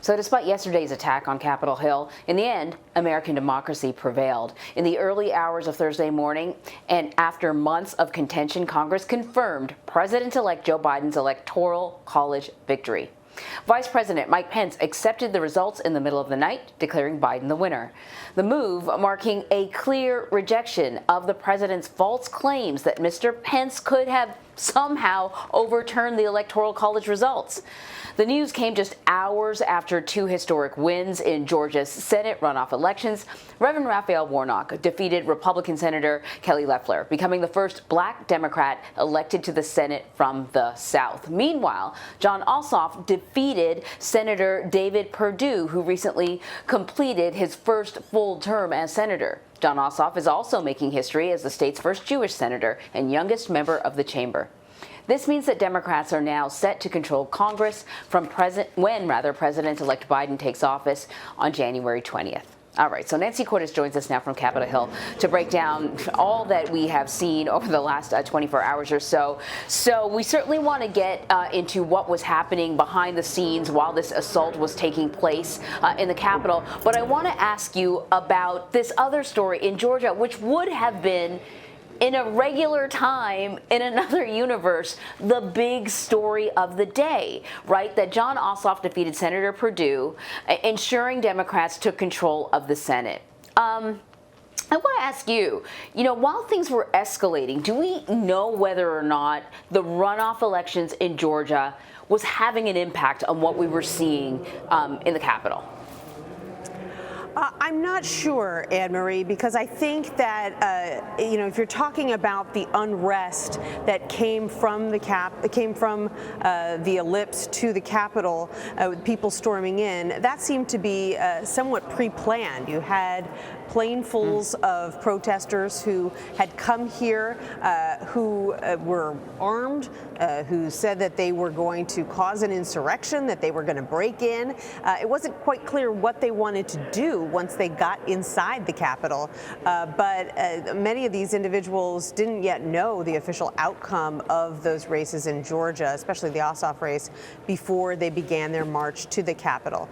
So despite yesterday's attack on Capitol Hill, in the end, American democracy prevailed. In the early hours of Thursday morning, and after months of contention, Congress confirmed President-elect Joe Biden's Electoral College victory. Vice President Mike Pence accepted the results in the middle of the night, declaring Biden the winner. The move marking a clear rejection of the president's false claims that Mr. Pence could have somehow overturned the Electoral College results. The news came just hours after two historic wins in Georgia's Senate runoff elections. Reverend Raphael Warnock defeated Republican Senator Kelly Loeffler, becoming the first black Democrat elected to the Senate from the South. Meanwhile, Jon Ossoff defeated Senator David Perdue, who recently completed his first full term as senator. Jon Ossoff is also making history as the state's first Jewish senator and youngest member of the chamber. This means that Democrats are now set to control Congress when President-elect Biden takes office on January 20th. All right, so Nancy Cordes joins us now from Capitol Hill to break down all that we have seen over the last 24 hours or so. So we certainly want to get into what was happening behind the scenes while this assault was taking place in the Capitol. But I want to ask you about this other story in Georgia, which would have been, in a regular time, in another universe, the big story of the day, right? That Jon Ossoff defeated Senator Perdue, ensuring Democrats took control of the Senate. I want to ask you, while things were escalating, do we know whether or not the runoff elections in Georgia was having an impact on what we were seeing in the Capitol? I'm not sure, Anne-Marie, because I think that if you're talking about the unrest that came from the ellipse to the Capitol, with people storming in, that seemed to be somewhat pre-planned. You had planefuls of protesters who had come here, who were armed, who said that they were going to cause an insurrection, that they were going to break in. It wasn't quite clear what they wanted to do once they got inside the Capitol, but many of these individuals didn't yet know the official outcome of those races in Georgia, especially the Ossoff race, before they began their march to the Capitol.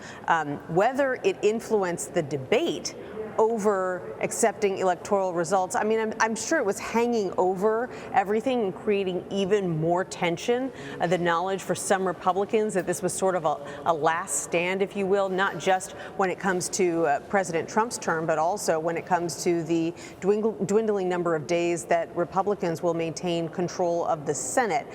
Whether it influenced the debate over accepting electoral results, I mean, I'm sure it was hanging over everything and creating even more tension. The knowledge for some Republicans that this was sort of a last stand, if you will, not just when it comes to President Trump's term, but also when it comes to the dwindling number of days that Republicans will maintain control of the Senate.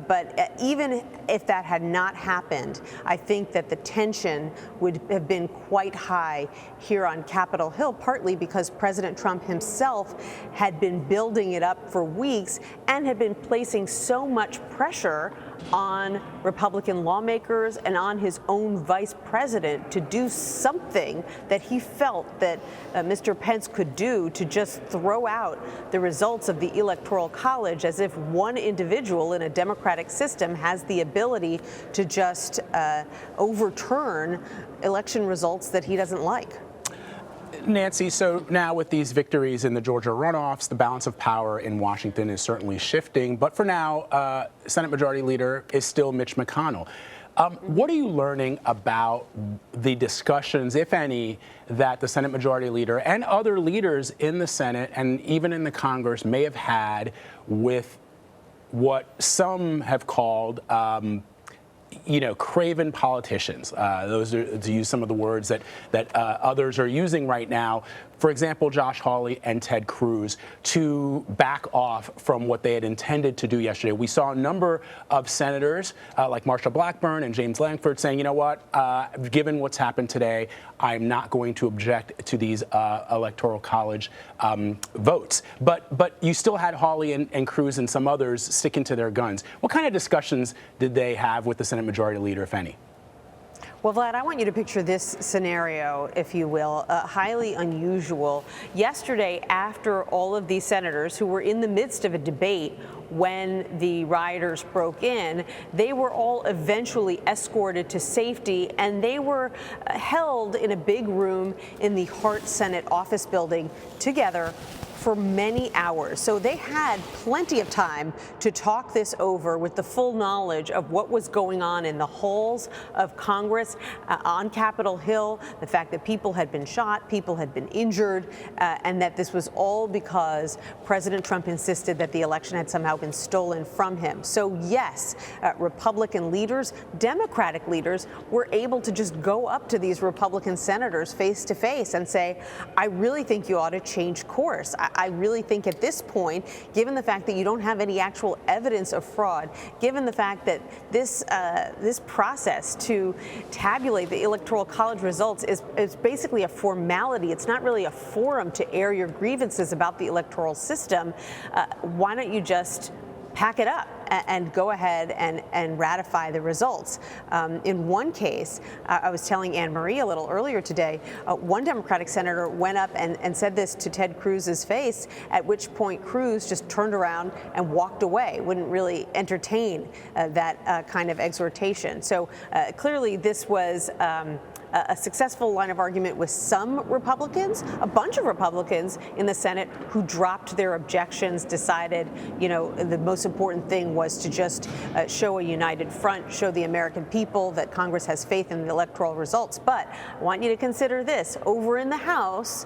But even if that had not happened, I think that the tension would have been quite high here on Capitol Hill, partly because President Trump himself had been building it up for weeks and had been placing so much pressure on Republican lawmakers and on his own vice president to do something that he felt that Mr. Pence could do to just throw out the results of the Electoral College, as if one individual in a democratic system has the ability to just overturn election results that he doesn't like. Nancy, so now with these victories in the Georgia runoffs, the balance of power in Washington is certainly shifting. But for now, Senate Majority Leader is still Mitch McConnell. What are you learning about the discussions, if any, that the Senate Majority Leader and other leaders in the Senate and even in the Congress may have had with what some have called craven politicians? Those are, to use some of the words that others are using right now. For example, Josh Hawley and Ted Cruz, to back off from what they had intended to do yesterday. We saw a number of senators like Marsha Blackburn and James Lankford saying, you know what, given what's happened today, I'm not going to object to these Electoral College votes. But you still had Hawley and Cruz and some others sticking to their guns. What kind of discussions did they have with the Senate Majority Leader, if any? Well, Vlad, I want you to picture this scenario, if you will, highly unusual. Yesterday, after all of these senators who were in the midst of a debate when the rioters broke in, they were all eventually escorted to safety, and they were held in a big room in the Hart Senate office building together for many hours. So they had plenty of time to talk this over with the full knowledge of what was going on in the halls of Congress, on Capitol Hill, the fact that people had been shot, people had been injured, and that this was all because President Trump insisted that the election had somehow been stolen from him. So yes, Republican leaders, Democratic leaders were able to just go up to these Republican senators face to face and say, I really think you ought to change course. I really think at this point, given the fact that you don't have any actual evidence of fraud, given the fact that this process to tabulate the Electoral College results is basically a formality. It's not really a forum to air your grievances about the electoral system. Why don't you just pack it up and go ahead and ratify the results? In one case, I was telling Anne Marie a little earlier today, one Democratic senator went up and said this to Ted Cruz's face, at which point Cruz just turned around and walked away, wouldn't really entertain that kind of exhortation. So clearly this was a successful line of argument with some Republicans, a bunch of Republicans in the Senate who dropped their objections, decided, the most important thing was to just show a united front, show the American people that Congress has faith in the electoral results. But I want you to consider this. Over in the House,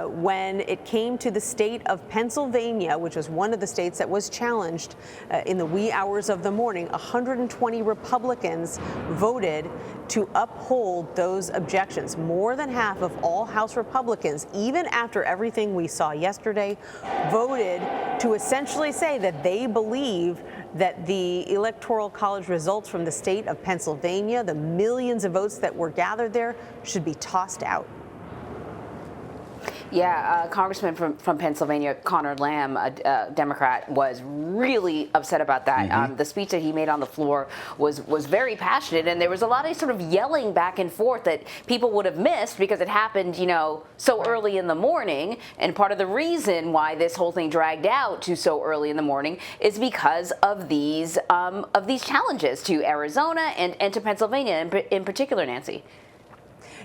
when it came to the state of Pennsylvania, which was one of the states that was challenged in the wee hours of the morning, 120 Republicans voted to uphold those objections. More than half of all House Republicans, even after everything we saw yesterday, voted to essentially say that they believe that the Electoral College results from the state of Pennsylvania, the millions of votes that were gathered there, should be tossed out. Yeah, Congressman from Pennsylvania, Connor Lamb, a Democrat, was really upset about that. The speech that he made on the floor was very passionate, and there was a lot of sort of yelling back and forth that people would have missed because it happened, so early in the morning. And part of the reason why this whole thing dragged out to so early in the morning is because of these challenges to Arizona and to Pennsylvania in particular, Nancy.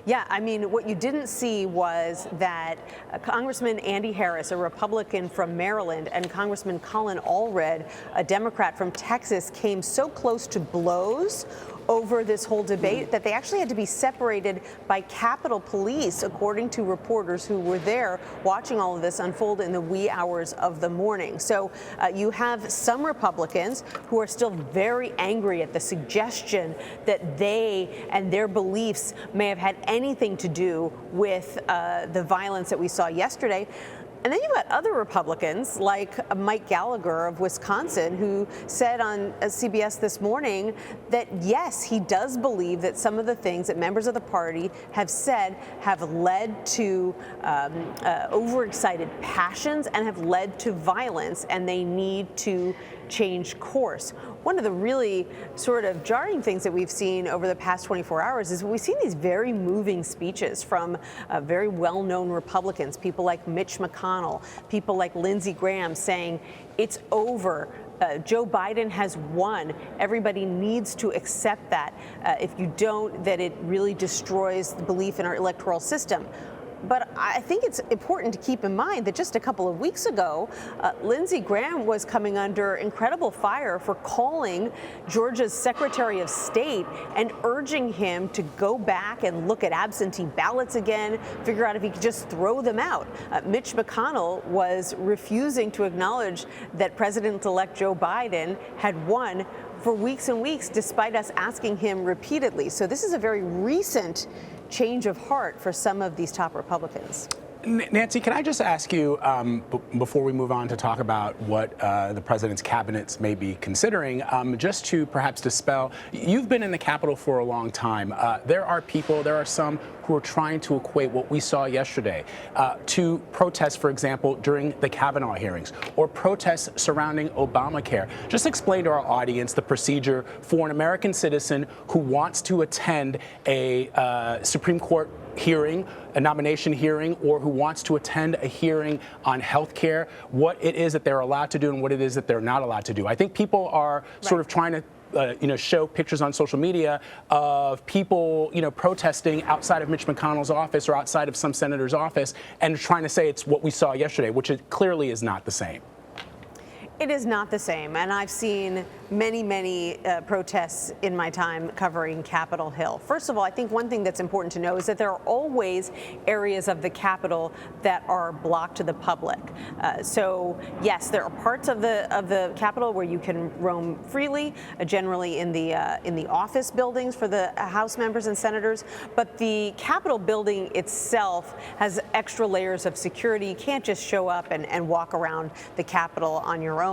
Yeah, I mean, what you didn't see was that Congressman Andy Harris, a Republican from Maryland, and Congressman Colin Allred, a Democrat from Texas, came so close to blows over this whole debate that they actually had to be separated by Capitol Police, according to reporters who were there watching all of this unfold in the wee hours of the morning. So you have some Republicans who are still very angry at the suggestion that they and their beliefs may have had anything to do with the violence that we saw yesterday. And then you've got other Republicans like Mike Gallagher of Wisconsin, who said on CBS this morning that, yes, he does believe that some of the things that members of the party have said have led to overexcited passions and have led to violence, and they need to change course. One of the really sort of jarring things that we've seen over the past 24 hours is we've seen these very moving speeches from very well-known Republicans, people like Mitch McConnell, people like Lindsey Graham, saying it's over. Joe Biden has won. Everybody needs to accept that. If you don't, that it really destroys the belief in our electoral system. But I think it's important to keep in mind that just a couple of weeks ago, Lindsey Graham was coming under incredible fire for calling Georgia's Secretary of State and urging him to go back and look at absentee ballots again, figure out if he could just throw them out. Mitch McConnell was refusing to acknowledge that President-elect Joe Biden had won for weeks and weeks, despite us asking him repeatedly. So this is a very recent change of heart for some of these top Republicans. Nancy, can I just ask you, before we move on to talk about what the president's cabinets may be considering, just to perhaps dispel, you've been in the Capitol for a long time. There are some who are trying to equate what we saw yesterday to protests, for example, during the Kavanaugh hearings, or protests surrounding Obamacare. Just explain to our audience the procedure for an American citizen who wants to attend a Supreme Court hearing, a nomination hearing, or who wants to attend a hearing on health care, what it is that they're allowed to do and what it is that they're not allowed to do. I think people are sort of trying to show pictures on social media of people, protesting outside of Mitch McConnell's office or outside of some senator's office and trying to say it's what we saw yesterday, which it clearly is not the same. It is not the same, and I've seen many protests in my time covering Capitol Hill. First of all, I think one thing that's important to know is that there are always areas of the Capitol that are blocked to the public. So yes, there are parts of the Capitol where you can roam freely, generally in the office buildings for the House members and senators. But the Capitol building itself has extra layers of security. You can't just show up and walk around the Capitol on your own.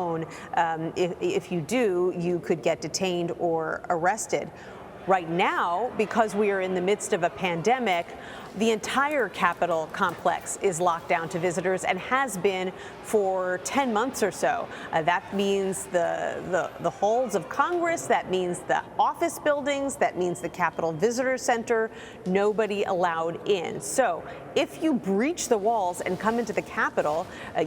If you do, you could get detained or arrested. Right now, because we are in the midst of a pandemic, the entire Capitol complex is locked down to visitors and has been for 10 months or so. That means the halls of Congress, that means the office buildings, that means the Capitol Visitor Center, nobody allowed in. So if you breach the walls and come into the Capitol,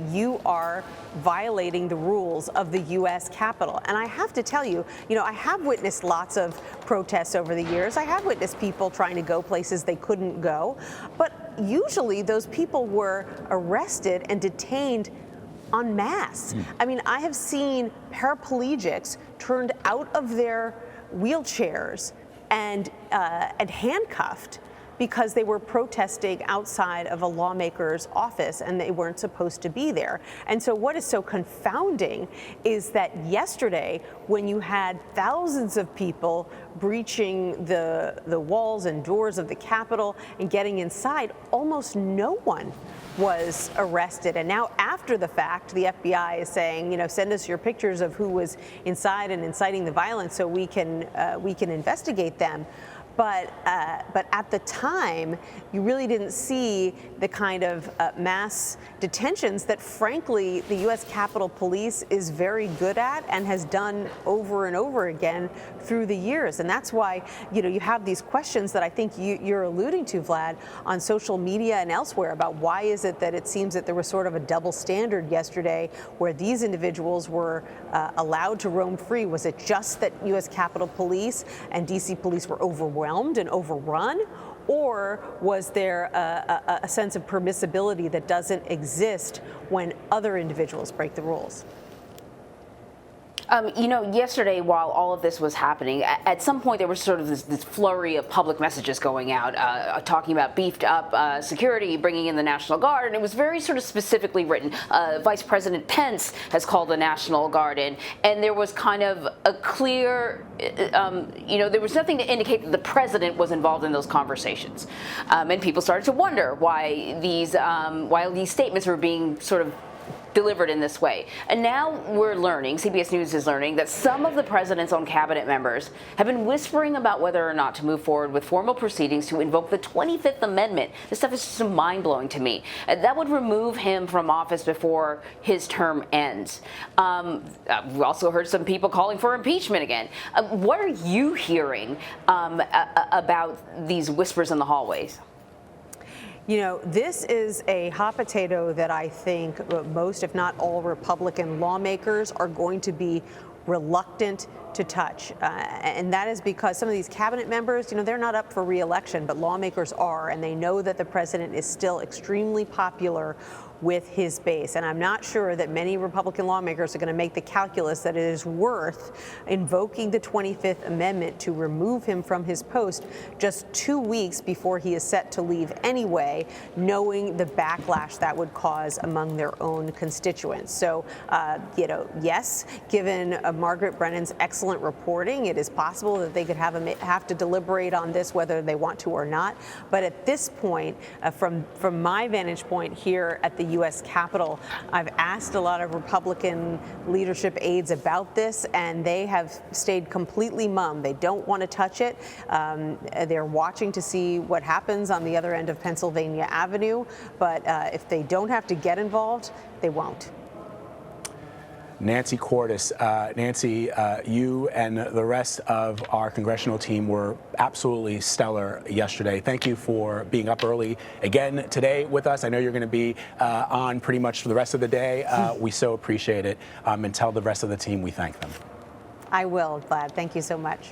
you are violating the rules of the U.S. Capitol. And I have to tell you, I have witnessed lots of protests over the years. I have witnessed people trying to go places they couldn't go. But usually those people were arrested and detained en masse. I mean, I have seen paraplegics turned out of their wheelchairs and handcuffed because they were protesting outside of a lawmaker's office and they weren't supposed to be there. And so what is so confounding is that yesterday, when you had thousands of people breaching the walls and doors of the Capitol and getting inside, almost no one was arrested. And now after the fact, the FBI is saying, send us your pictures of who was inside and inciting the violence so we can investigate them. But at the time, you really didn't see the kind of mass detentions that, frankly, the U.S. Capitol Police is very good at and has done over and over again through the years. And that's why, you have these questions that I think you're alluding to, Vlad, on social media and elsewhere about why is it that it seems that there was sort of a double standard yesterday where these individuals were allowed to roam free. Was it just that U.S. Capitol Police and D.C. police were overwhelmed and overrun, or was there a sense of permissibility that doesn't exist when other individuals break the rules? Yesterday, while all of this was happening, at some point there was sort of this flurry of public messages going out, talking about beefed up security, bringing in the National Guard, and it was very sort of specifically written. Vice President Pence has called the National Guard in, and there was kind of a clear, there was nothing to indicate that the president was involved in those conversations, and people started to wonder why these statements were being sort of delivered in this way. And now we're learning, CBS News is learning, that some of the president's own cabinet members have been whispering about whether or not to move forward with formal proceedings to invoke the 25th Amendment. This stuff is just mind-blowing to me. That would remove him from office before his term ends. We also heard some people calling for impeachment again. What are you hearing about these whispers in the hallways? This is a hot potato that I think most, if not all, Republican lawmakers are going to be reluctant to touch. And that is because some of these cabinet members, they're not up for re-election, but lawmakers are, and they know that the president is still extremely popular with his base. And I'm not sure that many Republican lawmakers are going to make the calculus that it is worth invoking the 25th Amendment to remove him from his post just 2 weeks before he is set to leave anyway, knowing the backlash that would cause among their own constituents. So, yes, given Margaret Brennan's excellent reporting, it is possible that they could have to deliberate on this whether they want to or not. But at this point, from my vantage point here at the U.S. Capitol, I've asked a lot of Republican leadership aides about this, and they have stayed completely mum. They don't want to touch it. They're watching to see what happens on the other end of Pennsylvania Avenue, but if they don't have to get involved, they won't. Nancy Cordes. Nancy, you and the rest of our congressional team were absolutely stellar yesterday. Thank you for being up early again today with us. I know you're going to be on pretty much for the rest of the day. We so appreciate it. And tell the rest of the team we thank them. I will, glad. Thank you so much.